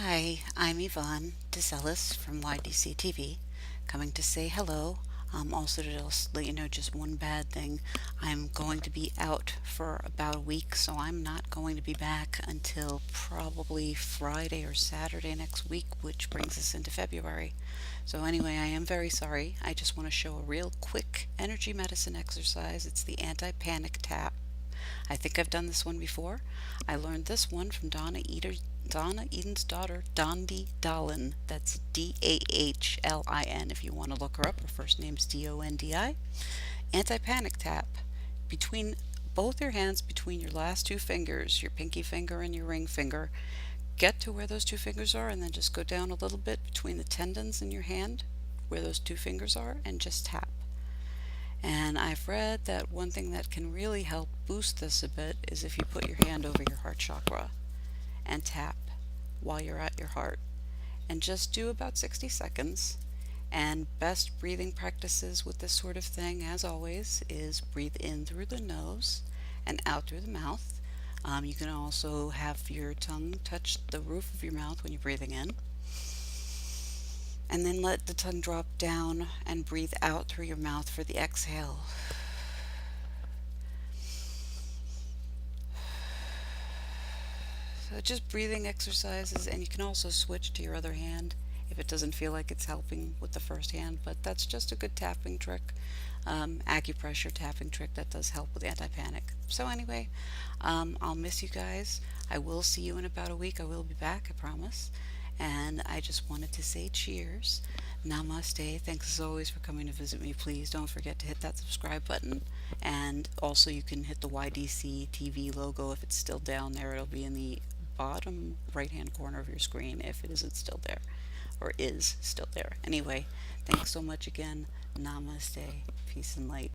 Hi, I'm Yvonne de Celis from YDCtv, coming to say hello. Also to just let you know just one bad thing. I'm going to be out for about a week, so I'm not going to be back until probably Friday or Saturday next week, which brings us into February. So anyway, I am very sorry. I just want to show a real quick energy medicine exercise. It's the anti-panic tap. I think I've done this one before. I learned this one from Donna Eden's daughter, Dondi Dahlin. That's Dahlin if you want to look her up. Her first name's Dondi. Anti-panic tap. Between both your hands, between your last two fingers, your pinky finger and your ring finger, get to where those two fingers are and then just go down a little bit between the tendons in your hand where those two fingers are and just tap. And I've read that one thing that can really help boost this a bit is if you put your hand over your heart chakra and tap while you're at your heart. And just do about 60 seconds. And best breathing practices with this sort of thing, as always, is breathe in through the nose and out through the mouth. You can also have your tongue touch the roof of your mouth when you're breathing in. And then let the tongue drop down and breathe out through your mouth for the exhale. So just breathing exercises, and you can also switch to your other hand if it doesn't feel like it's helping with the first hand, but that's just a good tapping trick, acupressure tapping trick that does help with anti-panic. So anyway, I'll miss you guys. I will see you in about a week. I will be back, I promise. And I just wanted to say cheers. Namaste. Thanks as always for coming to visit me. Please don't forget to hit that subscribe button. And also you can hit the YDC TV logo if it's still down there. It'll be in the bottom right hand corner of your screen if it isn't still there, or is still there. Anyway, thanks so much again. Namaste. Peace and light.